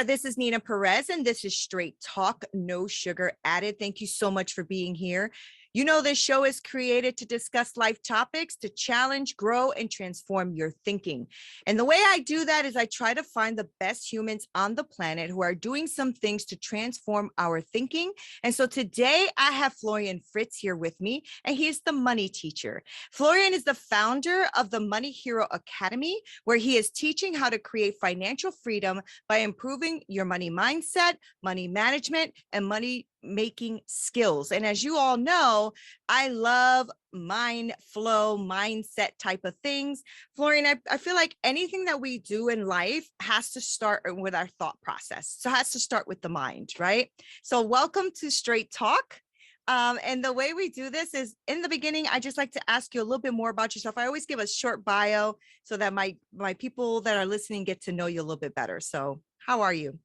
this is Neena Perez, and this is Straight Talk, no sugar added. Thank you so much for being here. You know, this show is created to discuss life topics, to challenge, grow, and transform your thinking. And the way I do that is I try to find the best humans on the planet who are doing some things to transform our thinking. And so today I have Florian Fritz here with me, and he's the money teacher. Florian is the founder of the Money Hero Academy, where he is teaching how to create financial freedom by improving your money mindset, money management, and money making skills. And as you all know, I love mind flow, mindset type of things. Florian, I feel like anything that we do in life has to start with our thought process. So it has to start with the mind, right? So welcome to Straight Talk. And the way we do this is in the beginning, I just like to ask you a little bit more about yourself. I always give a short bio so that my people that are listening get to know you a little bit better. So how are you?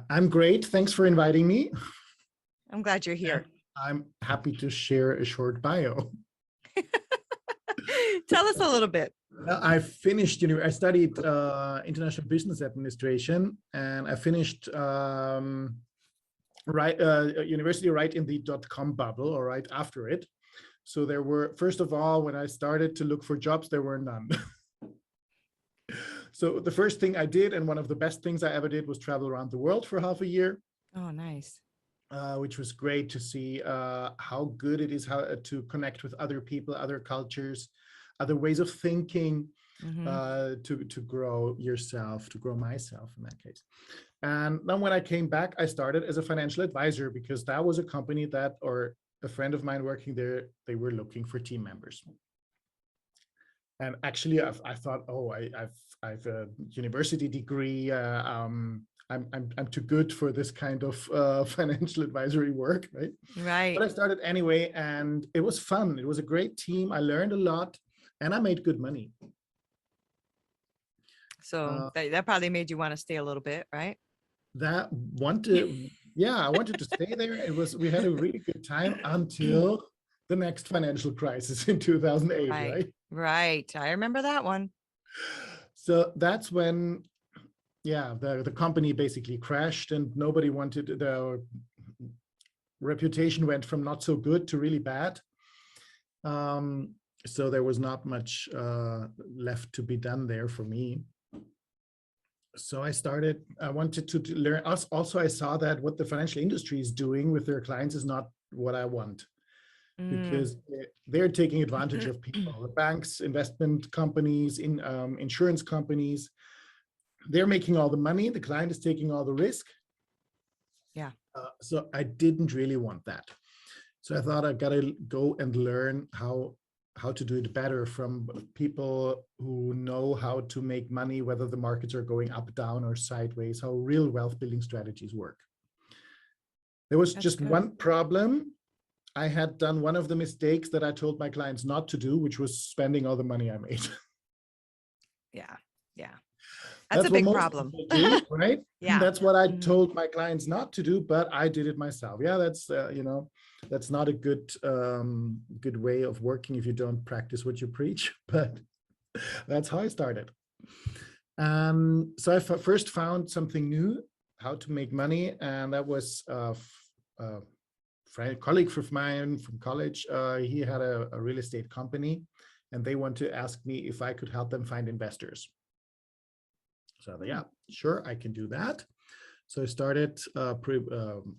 I'm great. Thanks for inviting me. I'm glad you're here. I'm happy to share a short bio. Tell us a little bit. I finished, I studied international business administration, and I finished university right in the .com bubble, or right after it. So there were, first of all, when I started to look for jobs, there were none. So the first thing I did, and one of the best things I ever did, was travel around the world for half a year. Oh, nice. Which was great to see how good it is to connect with other people, other cultures, other ways of thinking, to grow yourself, to grow myself in that case. And then when I came back, I started as a financial advisor, because that was a company that, or a friend of mine working there, they were looking for team members. And actually, I thought, oh, I've a university degree. I'm too good for this kind of financial advisory work, right? Right. But I started anyway, and it was fun. It was a great team. I learned a lot, and I made good money. So that probably made you want to stay a little bit, right? I wanted to stay there. We had a really good time until the next financial crisis in 2008, right? Right. I remember that one. So that's when, the company basically crashed, and nobody wanted, the reputation went from not so good to really bad. So there was not much left to be done there for me. So I wanted to learn. Also, I saw that what the financial industry is doing with their clients is not what I want, because they're taking advantage of people. The banks, investment companies, insurance companies, they're making all the money. The client is taking all the risk. Yeah. So I didn't really want that. So I thought I gotta go and learn how to do it better from people who know how to make money, whether the markets are going up, down, or sideways, how real wealth building strategies work. There was just one problem. I had done one of the mistakes that I told my clients not to do, which was spending all the money I made. Yeah. That's a big problem. Do, right? Yeah. That's what I told my clients not to do, but I did it myself. Yeah, that's that's not a good way of working if you don't practice what you preach, but that's how I started. So I first found something new, how to make money, and that was a colleague of mine from college. He had a real estate company, and they want to ask me if I could help them find investors. So yeah, sure, I can do that. So I started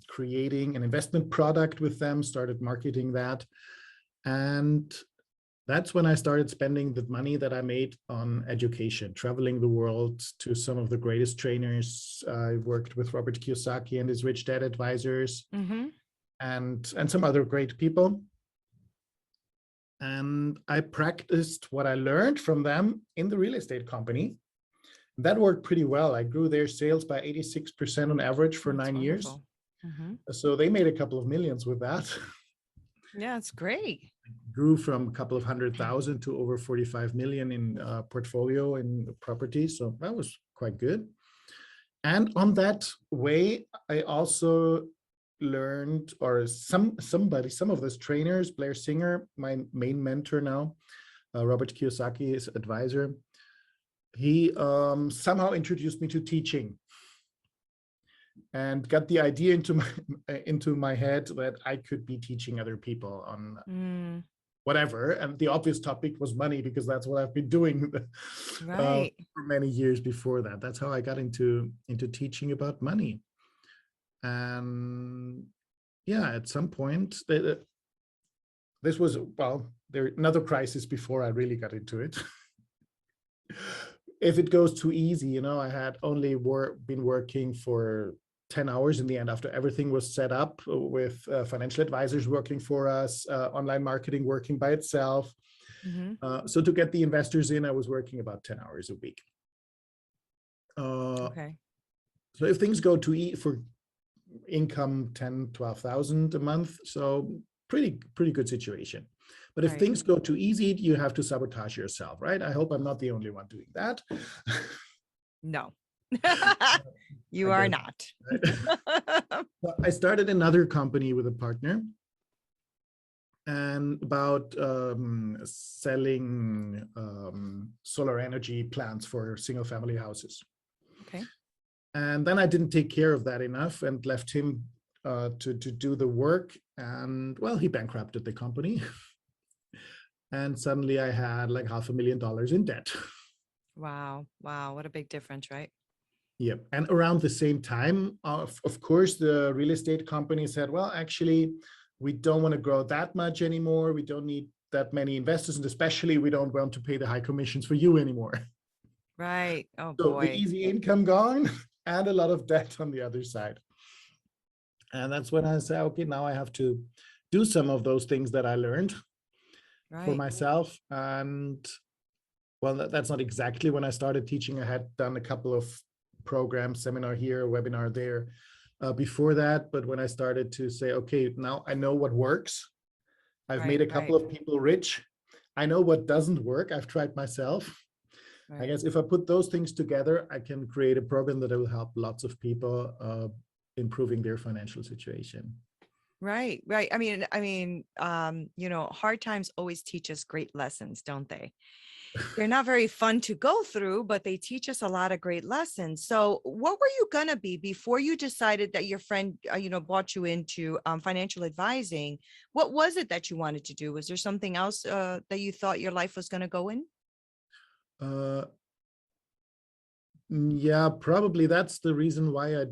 creating an investment product with them, started marketing that. And that's when I started spending the money that I made on education, traveling the world to some of the greatest trainers. I worked with Robert Kiyosaki and his Rich Dad advisors, and some other great people. And I practiced what I learned from them in the real estate company. That worked pretty well. I grew their sales by 86% on average for 9 years. So they made a couple of millions with that. Yeah, it's great. Grew from a couple of 100,000 to over 45 million in portfolio in property. So that was quite good. And on that way, I also learned, or some of those trainers, Blair Singer, my main mentor now, Robert Kiyosaki, his advisor, he somehow introduced me to teaching. and got the idea into my head that I could be teaching other people on whatever. And the obvious topic was money, because that's what I've been doing Right. for many years before that. That's how I got into teaching about money. And yeah, at some point, this was, well, there another crisis before I really got into it. If it goes too easy, you know, I had only been working for 10 hours in the end, after everything was set up, with financial advisors working for us, online marketing working by itself. So to get the investors in, I was working about 10 hours a week. Okay. So if things go too for income 10, 12,000 a month, so pretty good situation. But if things go too easy, you have to sabotage yourself, right? I hope I'm not the only one doing that. No, you are not. So I started another company with a partner, and about selling solar energy plants for single family houses. Okay. And then I didn't take care of that enough and left him to do the work. And well, he bankrupted the company. And suddenly I had like $500,000 in debt. Wow. Wow. What a big difference, right? Yep. And around the same time, of course, the real estate company said, well, actually, we don't want to grow that much anymore. We don't need that many investors. And especially, we don't want to pay the high commissions for you anymore. Right. Oh, So boy. the easy income gone and a lot of debt on the other side. And that's when I said, okay, now I have to do some of those things that I learned for myself. And well, that's not exactly when I started teaching. I had done a couple of programs, seminar here, webinar there before that. But when I started to say, okay, now I know what works. I've made a couple of people rich. I know what doesn't work. I've tried myself. I guess if I put those things together, I can create a program that will help lots of people improving their financial situation. Right. Right. I mean, you know, hard times always teach us great lessons, don't they? They're not very fun to go through, but they teach us a lot of great lessons. So what were you going to be before you decided that your friend, you know, brought you into financial advising? What was it that you wanted to do? Was there something else that you thought your life was going to go in? Yeah, probably that's the reason why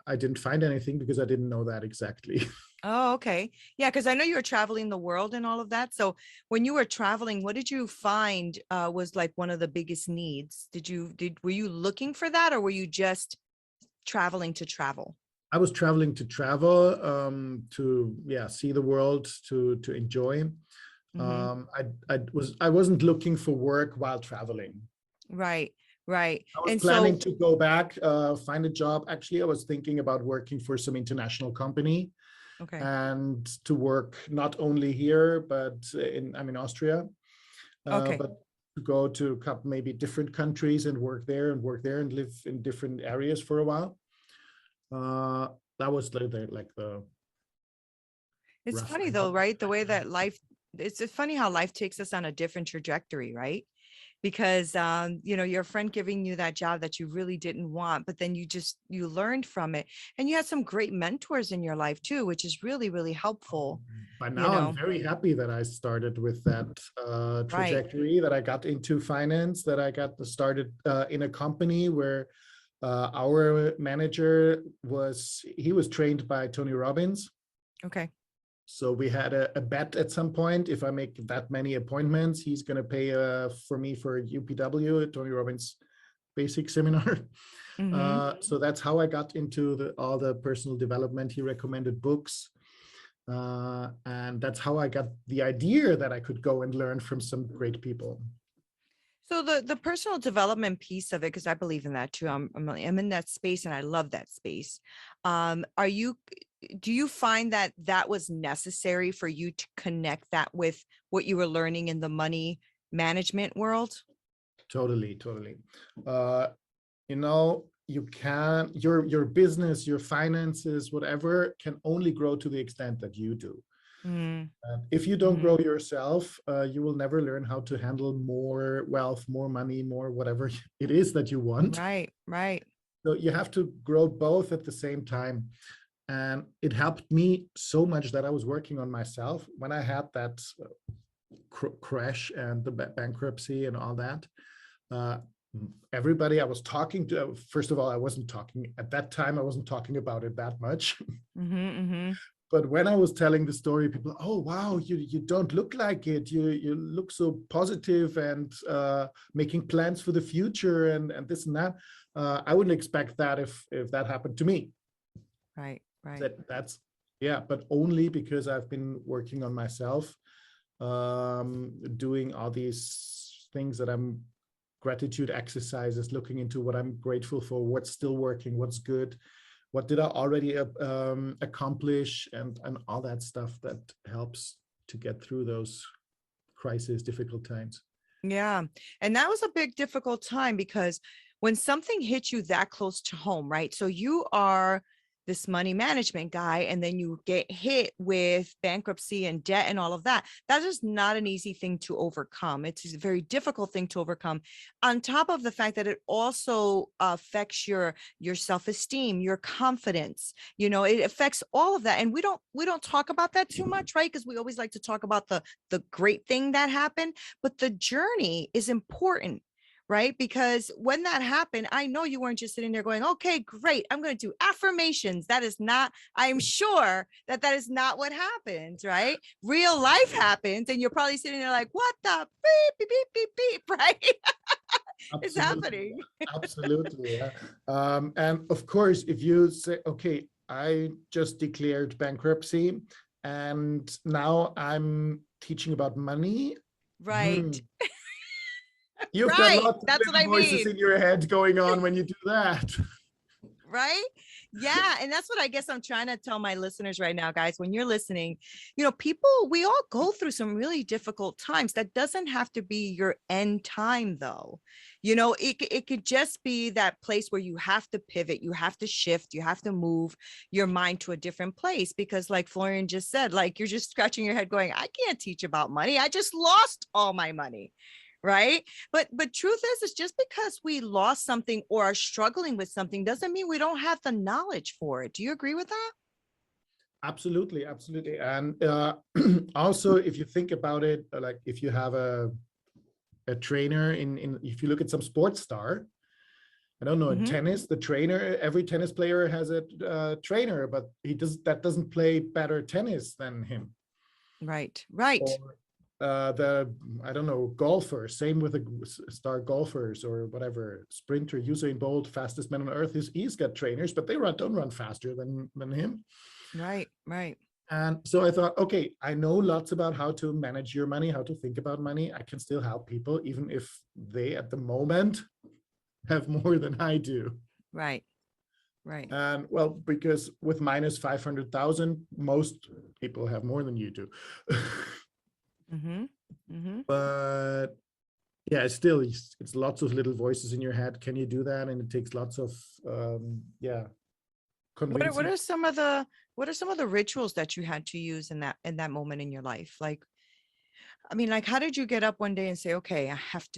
I didn't find anything, because I didn't know that exactly. Oh, okay. Yeah, because I know you were traveling the world and all of that. So when you were traveling, what did you find was like one of the biggest needs? Were you looking for that, or were you just traveling to travel? I was traveling to travel, to see the world, to enjoy. I wasn't looking for work while traveling. Right, right. I was And planning so, to go back, find a job. Actually, I was thinking about working for some international company, okay, and to work not only here, but I'm in Austria, okay. but to go to maybe different countries and work there and live in different areas for a while. That was like the It's rough funny idea. though, right? The way that life, it's funny how life takes us on a different trajectory, right? Because you know, your friend giving you that job that you really didn't want, but then you learned from it, and you had some great mentors in your life too, which is really, really helpful, By you now, I'm know. very happy that I started with that Right. trajectory, that I got into finance, that I got started in a company where our manager was trained by Tony Robbins. Okay. So we had a bet at some point. If I make that many appointments, he's going to pay for me for UPW, Tony Robbins basic seminar. Mm-hmm. So that's how I got into all the personal development. He recommended books. And that's how I got the idea that I could go and learn from some great people. So the personal development piece of it, because I believe in that too. I'm in that space and I love that space. Do you find that that was necessary for you to connect that with what you were learning in the money management world? Totally. You know, your business, your finances, whatever, can only grow to the extent that you do. If you don't Mm-hmm. grow yourself, you will never learn how to handle more wealth, more money, more whatever it is that you want. Right, right. So you have to grow both at the same time. And it helped me so much that I was working on myself when I had that crash and the bankruptcy and all that. Uh, Everybody I was talking to, first of all, I wasn't talking at that time, I wasn't talking about it that much. But when I was telling the story, people, oh wow, you don't look like it. You look so positive and making plans for the future and this and that. I wouldn't expect that if that happened to me. Right. That's yeah, but only because I've been working on myself, doing all these things that I'm gratitude exercises, looking into what I'm grateful for, what's still working, what's good, what did I already accomplish, and all that stuff that helps to get through those crises, difficult times. Yeah. And that was a big, difficult time because when something hits you that close to home, right? So you are this money management guy, and then you get hit with bankruptcy and debt and all of that. That is not an easy thing to overcome. It's a very difficult thing to overcome. On top of the fact that it also affects your self-esteem, your confidence, it affects all of that. And we don't talk about that too much, right? Because we always like to talk about the great thing that happened, but the journey is important, right? Because when that happened, I know you weren't just sitting there going, okay, great, I'm going to do affirmations. That is not, I'm sure that is not what happens, right? Real life happens. And you're probably sitting there like, what the beep, beep, beep, beep, beep, right? It's happening. Absolutely. Yeah. And of course, if you say, okay, I just declared bankruptcy and now I'm teaching about money. Right. You've got Right. lots of That's what little I voices mean. in your head going on when you do that. Right? Yeah. And that's what I guess I'm trying to tell my listeners right now, guys. When you're listening, people, we all go through some really difficult times. That doesn't have to be your end time, though. It could just be that place where you have to pivot, you have to shift, you have to move your mind to a different place. Because, like Florian just said, like you're just scratching your head going, I can't teach about money. I just lost all my money. Right. But truth is, it's just because we lost something or are struggling with something doesn't mean we don't have the knowledge for it. Do you agree with that? Absolutely. And also, if you think about it, like if you have a trainer in if you look at some sports star, I don't know, in tennis, the trainer, every tennis player has a trainer, but that doesn't play better tennis than him. Right. Or I don't know, golfer, same with the star golfers or whatever, sprinter, Usain Bolt, fastest man on earth, he's got trainers, but they don't run faster than him. Right. And so I thought, okay, I know lots about how to manage your money, how to think about money. I can still help people, even if they at the moment have more than I do. Right. And well, because with minus 500,000, most people have more than you do. But yeah, still, it's lots of little voices in your head. Can you do that? And it takes lots of convincing. What are some of the rituals that you had to use in that moment in your life? Like, I mean, like, how did you get up one day and say, okay, I have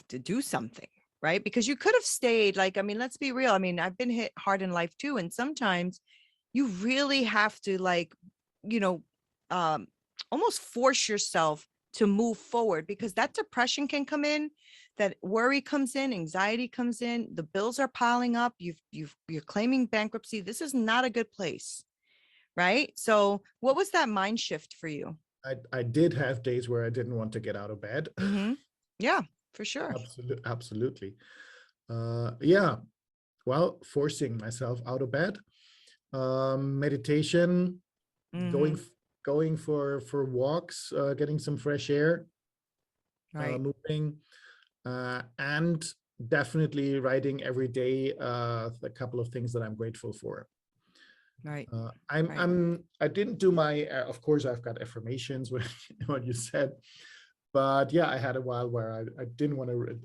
to do something, right? Because you could have stayed, like, I mean, let's be real. I mean, I've been hit hard in life too. And sometimes you really have to, like, you know, almost force yourself to move forward, because that depression can come in, that worry comes in, anxiety comes in, the bills are piling up, you're claiming bankruptcy. This is not a good place, right? So what was that mind shift for you? I did have days where I didn't want to get out of bed. Yeah, for sure. Absolutely. Yeah. Well, forcing myself out of bed, meditation, going for walks, getting some fresh air, Right. moving, and definitely writing every day a couple of things that I'm grateful for. Right. I didn't do my, of course, I've got affirmations, what you said, but yeah, I had a while where I didn't want to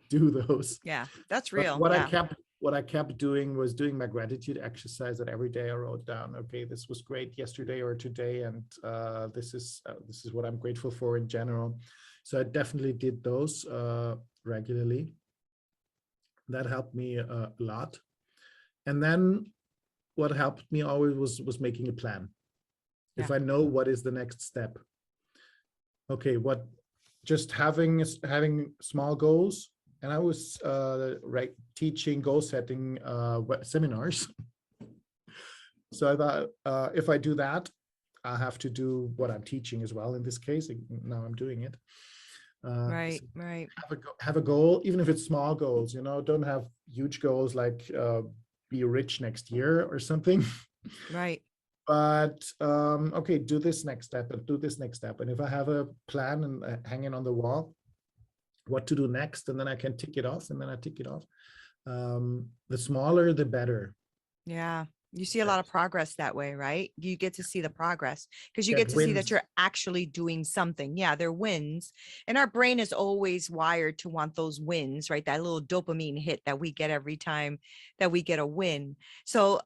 do those. Yeah, that's But real. what I kept doing was doing my gratitude exercise that every day I wrote down, okay, this was great yesterday or today, and this is what I'm grateful for in general. So I definitely did those regularly. That helped me a lot. And then what helped me always was making a plan. Yeah. If I know what is the next step, okay, what, just having small goals. And I was teaching goal setting seminars. So I thought, if I do that, I have to do what I'm teaching as well. In this case, now I'm doing it. Right. So Right. have a goal, even if it's small goals. Don't have huge goals like be rich next year or something. Right. But okay, do this next step and do this next step. And if I have a plan and hanging on the wall, what to do next, and then I can tick it off, and then I tick it off. The smaller, the better. Yeah. You see a lot of progress that way, right? You get to see the progress because you Get get to see that wins. you're actually doing something. Yeah, they're wins. And our brain is always wired to want those wins, right? That little dopamine hit that we get every time that we get a win. So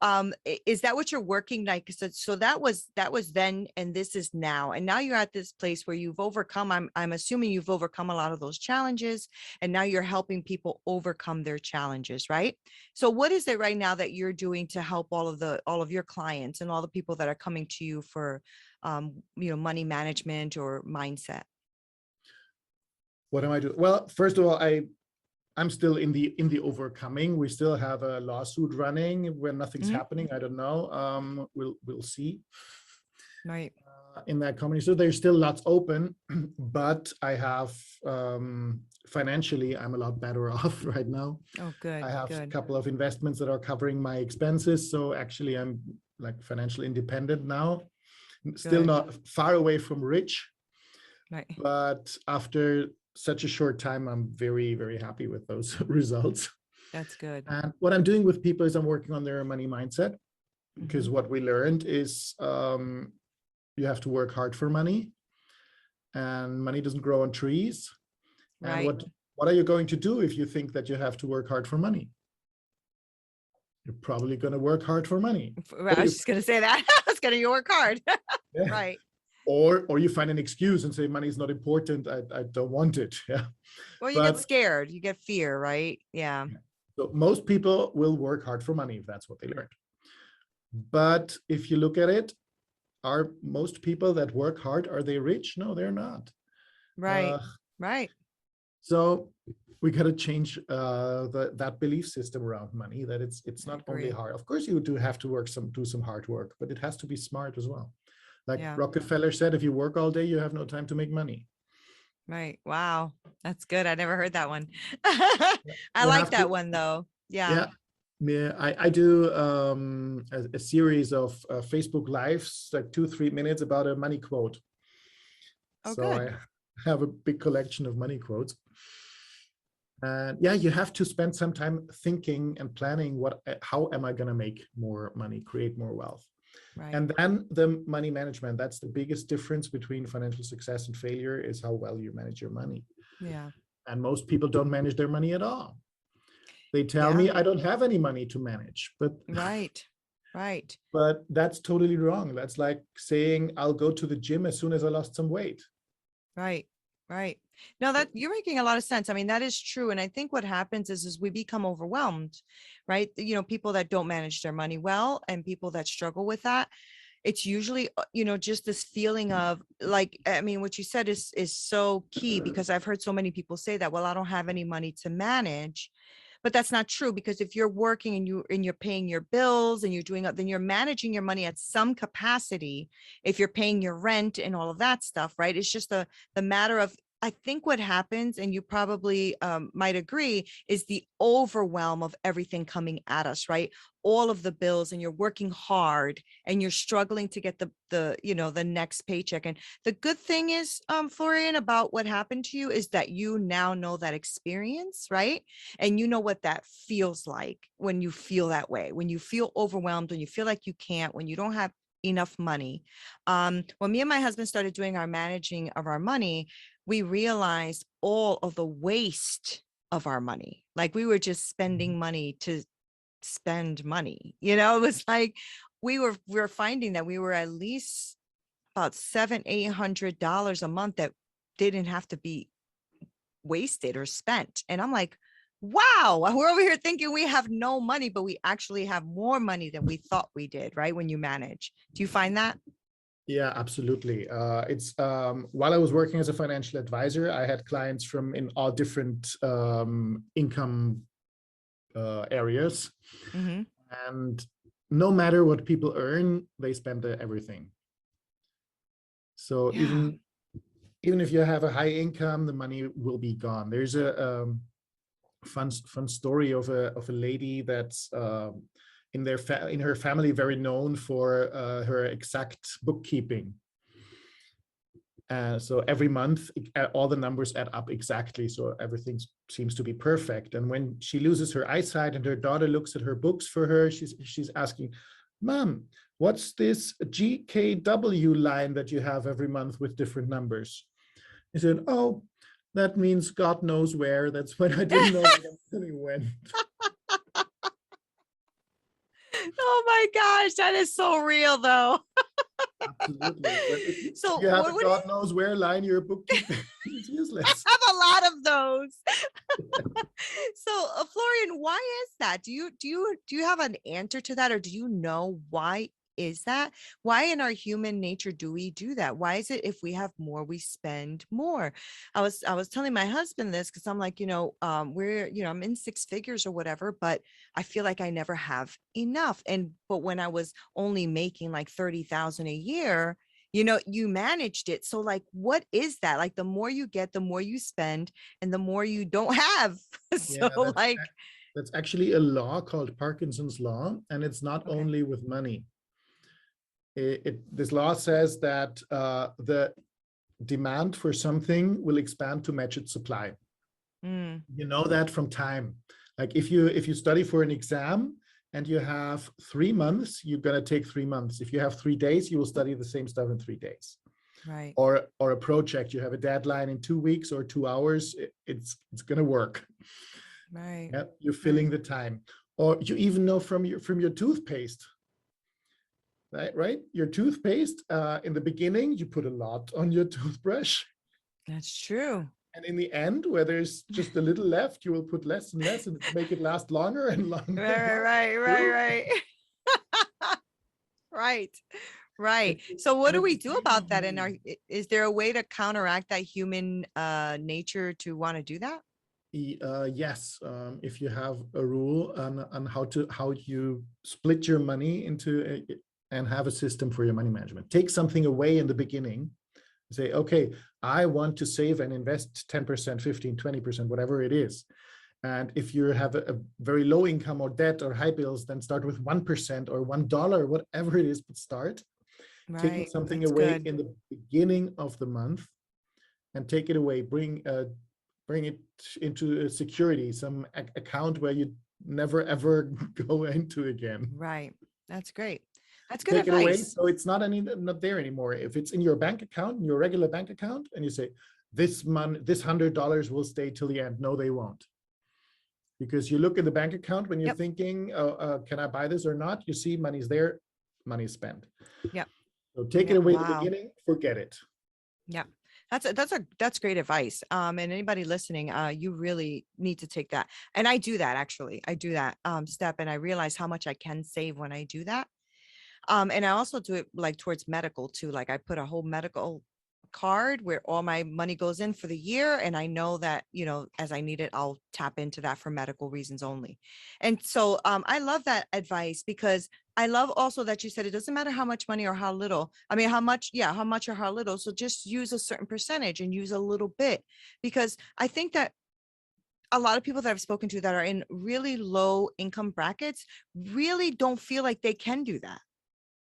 is that what you're working like? So that was then, and this is now. And now you're at this place where you've overcome, I'm assuming you've overcome a lot of those challenges, and now you're helping people overcome their challenges, right? So what is it right now that you're doing to help all of your clients and all the people that are coming to you for money management or mindset? What am I doing? Well, first of all, I'm still in the overcoming. We still have a lawsuit running where nothing's happening. I don't know. We'll see. Right. In that company, so there's still lots open, but I have financially, I'm a lot better off right now. Oh, good. I have good. a couple of investments that are covering my expenses, so actually I'm like financially independent now. Still not far away from rich, right? But after such a short time, I'm very, very happy with those results. That's good. And what I'm doing with people is I'm working on their money mindset, because what we learned is you have to work hard for money, and money doesn't grow on trees. Right. And what are you going to do if you think that you have to work hard for money? You're probably going to work hard for money. I was just going to say that. I was going to work hard. Yeah. Right. Or you find an excuse and say money is not important. I don't want it. Yeah. Well, you get scared. You get fear, right? Yeah. So most people will work hard for money if that's what they learned. But if you look at it, are most people that work hard, are they rich? No, they're not. Right. Right. So we got to change that belief system around money, that it's not only hard. Of course, you do have to do some hard work, but it has to be smart as well. Like Rockefeller said, if you work all day, you have no time to make money. Right. Wow. That's good. I never heard that one. I like that one though. Yeah. Yeah. I do a series of Facebook Lives, like 2-3 minutes about a money quote. Oh, so good. I have a big collection of money quotes. And yeah, you have to spend some time thinking and planning how am I going to make more money, create more wealth. Right. And then the money management, that's the biggest difference between financial success and failure, is how well you manage your money. Yeah. And most people don't manage their money at all. They tell me I don't have any money to manage, but right. But that's totally wrong. That's like saying I'll go to the gym as soon as I lost some weight. Right. No, that you're making a lot of sense. I mean, that is true. And I think what happens is we become overwhelmed, right? People that don't manage their money well, and people that struggle with that, it's usually, just this feeling of like, I mean, what you said is so key, because I've heard so many people say that, well, I don't have any money to manage. But that's not true, because if you're working and you're paying your bills and then you're managing your money at some capacity. If you're paying your rent and all of that stuff, right? It's just the matter of, I think what happens, and you probably might agree, is the overwhelm of everything coming at us, right? All of the bills, and you're working hard and you're struggling to get the next paycheck. And the good thing is, Florian, about what happened to you is that you now know that experience, right? And you know what that feels like when you feel that way, when you feel overwhelmed, when you feel like you can't, when you don't have enough money. When me and my husband started doing our managing of our money, we realized all of the waste of our money. Like we were just spending money to spend money. It was like we were finding that we were at least about $700-800 a month that didn't have to be wasted or spent. And I'm like, Wow. We're over here thinking we have no money, but we actually have more money than we thought we did, right? When you manage. Do you find that? Yeah, absolutely. It's while I was working as a financial advisor, I had clients from in all different income areas, Mm-hmm. and no matter what people earn, they spend everything. So Yeah. even if you have a high income, the money will be gone. There's a fun story of a lady that's in her family very known for her exact bookkeeping. So every month, all the numbers add up exactly. So everything seems to be perfect. And when she loses her eyesight and her daughter looks at her books for her, she's asking, "Mom, what's this GKW line that you have every month with different numbers?" He said, "Oh, that means God knows where. That's when I didn't know where the money went." Oh my gosh, that is so real though. Absolutely. But if So you have a what do God knows where line, your bookkeeping is useless. have a lot of those. So, Florian, why is that? Do you have an answer to that, or do you know why is that? Why in our human nature do we do that? Why is it if we have more, we spend more? I was telling my husband this because I'm like, I'm in six figures or whatever, but I feel like I never have enough. But when I was only making like 30,000 a year, you managed it. So like, what is that? Like the more you get, the more you spend and the more you don't have. Yeah, So like, that's actually a law called Parkinsons Law, and it's not okay. only with money. This law says that the demand for something will expand to match its supply. Mm, You know that from time. Like if you study for an exam and you have 3 months, you're gonna take 3 months. If you have 3 days, you will study the same stuff in 3 days. right, Or a project, you have a deadline in 2 weeks or 2 hours. It's gonna work. right, Yeah, you're right. filling the time. Or you even know from your toothpaste, right? Your toothpaste, in the beginning, you put a lot on your toothbrush. That's true. And in the end, where there's just a little left, you will put less and less and make it last longer and longer and Right, longer. right, right, True. right, right. Right. Right. And, So what and do it's we the do same about with that? And money. is there a way to counteract that human nature to want to do that? Yes, if you have a rule on how you split your money into and have a system for your money management. Take something away in the beginning. Say, okay, I want to save and invest 10%, 15, 20%, whatever it is. And if you have a very low income or debt or high bills, then start with 1% or $1, whatever it is, but start taking Right. something That's away good. in the beginning of the month and take it away. Bring it into a security, some account where you never ever go into again. Right. That's great. That's good Take it away advice. so it's not there anymore. If it's in your bank account, in your regular bank account, and you say this month, this $100 will stay till the end. No, they won't. Because you look in the bank account when you're Yep. thinking, can I buy this or not? You see money's there, money's spent. Yep. So take it Yep. away at the Wow. beginning, forget it. Yeah. That's great advice. And anybody listening, you really need to take that. And I do that actually. I do that step and I realize how much I can save when I do that. And I also do it like towards medical too. Like I put a whole medical card where all my money goes in for the year. And I know that, as I need it, I'll tap into that for medical reasons only. And so I love that advice because I love also that you said it doesn't matter how much money or how little. I mean, how much, yeah, how much or how little. So just use a certain percentage and use a little bit because I think that a lot of people that I've spoken to that are in really low income brackets really don't feel like they can do that.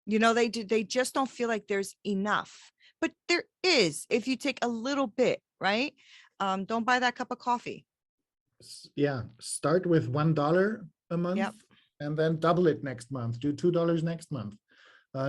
They just don't feel like there's enough, but there is if you take a little bit, right? Don't buy that cup of coffee. Yeah, start with $1 a month Yep. and then double it next month. Do $2 next month.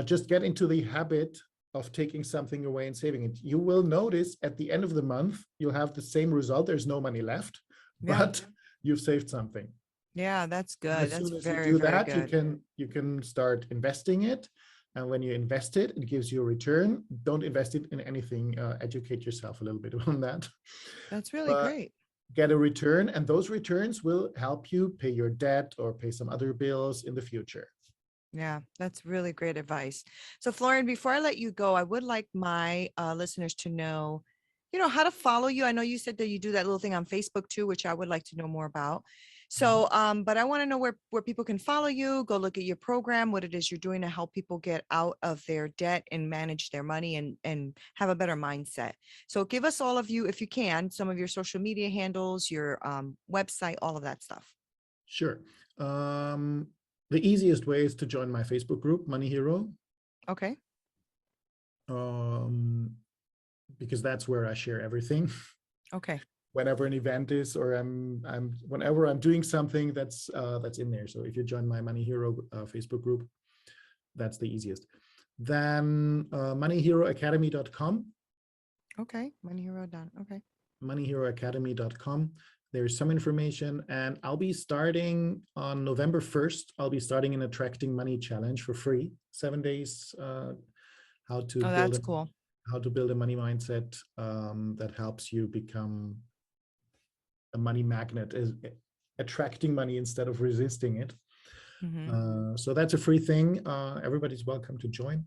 Just get into the habit of taking something away and saving it. You will notice at the end of the month, you'll have the same result. There's no money left, Yeah. but you've saved something. Yeah, that's And good. as That's soon as you very, do very that, you good. can you can start investing it. And when you invest it, it gives you a return. Don't invest it in anything. Educate yourself a little bit on that. That's really But great. get a return, and those returns will help you pay your debt or pay some other bills in the future. Yeah, that's really great advice. So, Florian, before I let you go, I would like my listeners to know, how to follow you. I know you said that you do that little thing on Facebook too, which I would like to know more about. So, but I want to know where people can follow you, go look at your program, what it is you're doing to help people get out of their debt and manage their money and have a better mindset. So, give us all of you, if you can, some of your social media handles, your website, all of that stuff. Sure. The easiest way is to join my Facebook group, Money Hero. Okay. Because that's where I share everything. Okay. Whenever an event is, or whenever I'm doing something, that's in there. So if you join my Money Hero Facebook group, that's the easiest. Then moneyheroacademy.com. Okay. Money Hero done. Okay. moneyheroacademy.com. There's some information, and I'll be starting on November 1st. I'll be starting an Attracting Money Challenge for free, 7 days. How to build a money mindset that helps you become a money magnet, is attracting money instead of resisting it. So that's a free thing. Everybody's welcome to join.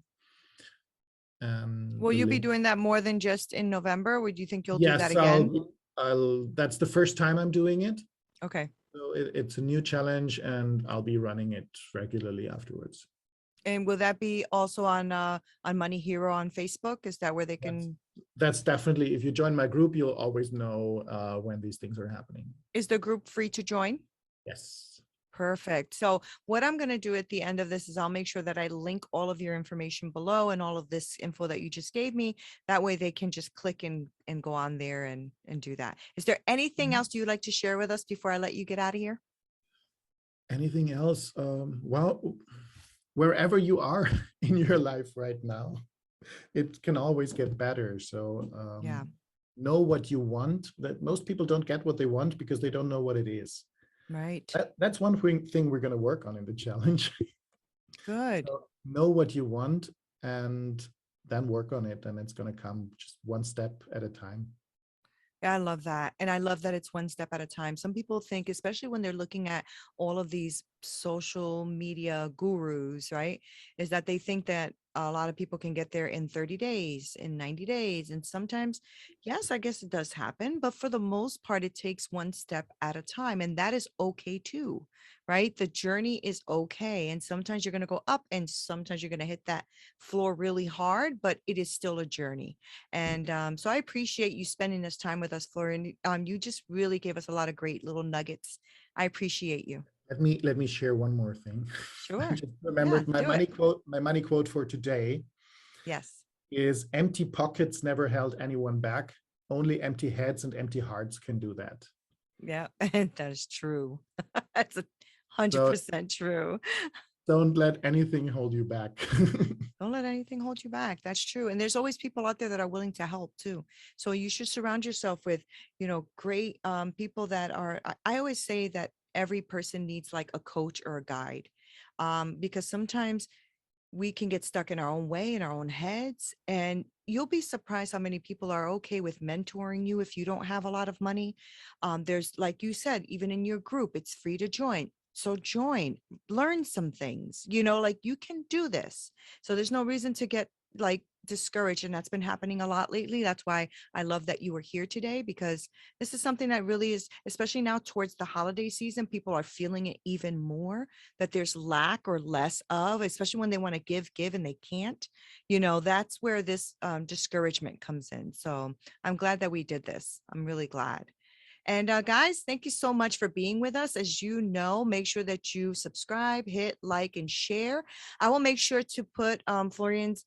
Will you be doing that more than just in November? Would you think you'll do that Yes, again? that's the first time I'm doing it. Okay. So it's a new challenge, and I'll be running it regularly afterwards. And will that be also on Money Hero on Facebook? Is that where they can? That's definitely, if you join my group, you'll always know when these things are happening. Is the group free to join? Yes. Perfect. So what I'm going to do at the end of this is I'll make sure that I link all of your information below and all of this info that you just gave me. That way they can just click and go on there and do that. Is there anything else you'd like to share with us before I let you get out of here? Anything else? Well, wherever you are in your life right now, it can always get better. So know what you want. That most people don't get what they want because they don't know what it is. Right. That's one thing we're going to work on in the challenge. Good. So know what you want and then work on it, and it's going to come just one step at a time. Yeah, I love that. And I love that it's one step at a time. Some people think, especially when they're looking at all of these social media gurus, right, is that they think that a lot of people can get there in 30 days, in 90 days. And sometimes, yes, I guess it does happen. But for the most part, it takes one step at a time. And that is okay too, right? The journey is okay. And sometimes you're going to go up and sometimes you're going to hit that floor really hard, but it is still a journey. And so I appreciate you spending this time with us, Florian. You just really gave us a lot of great little nuggets. I appreciate you. Let me share one more thing. Sure. I just remembered my money quote. My money quote for today. Yes. Is empty pockets never held anyone back. Only empty heads and empty hearts can do that. Yeah, that is true. That's 100% true. Don't let anything hold you back. Don't let anything hold you back. That's true. And there's always people out there that are willing to help too. So you should surround yourself with, great people that are, I always say that every person needs like a coach or a guide, because sometimes we can get stuck in our own way, in our own heads. And you'll be surprised how many people are okay with mentoring you if you don't have a lot of money. There's, like you said, even in your group, it's free to join. So join, learn some things, like you can do this. So there's no reason to get like discouraged. And that's been happening a lot lately. That's why I love that you were here today, because this is something that really is, especially now towards the holiday season, people are feeling it even more, that there's lack or less of, especially when they want to give and they can't, that's where this discouragement comes in. So I'm glad that we did this. I'm really glad. And guys, thank you so much for being with us. As you know, make sure that you subscribe, hit like, and share. I will make sure to put Florian's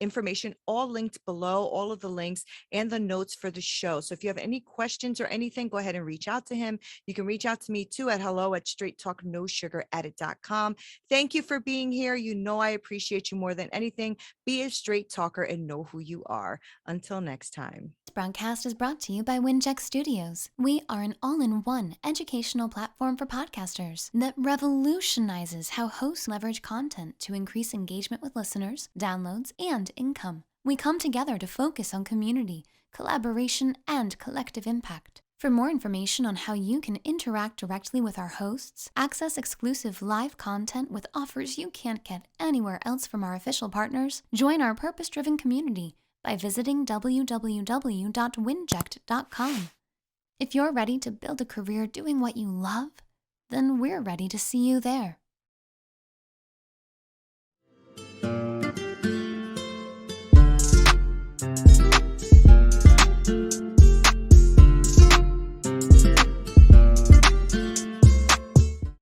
information all linked below, all of the links and the notes for the show. So if you have any questions or anything, go ahead and reach out to him. You can reach out to me too at hello@straighttalknosugaradded.com. Thank you for being here. I appreciate you more than anything. Be a straight talker and know who you are. Until next time. This broadcast is brought to you by Wujicic Studios. We are an all-in-one educational platform for podcasters that revolutionizes how hosts leverage content to increase engagement with listeners, downloads, and income. We come together to focus on community, collaboration, and collective impact. For more information on how you can interact directly with our hosts, access exclusive live content with offers you can't get anywhere else from our official partners, join our purpose-driven community by visiting www.winject.com. If you're ready to build a career doing what you love, then we're ready to see you there.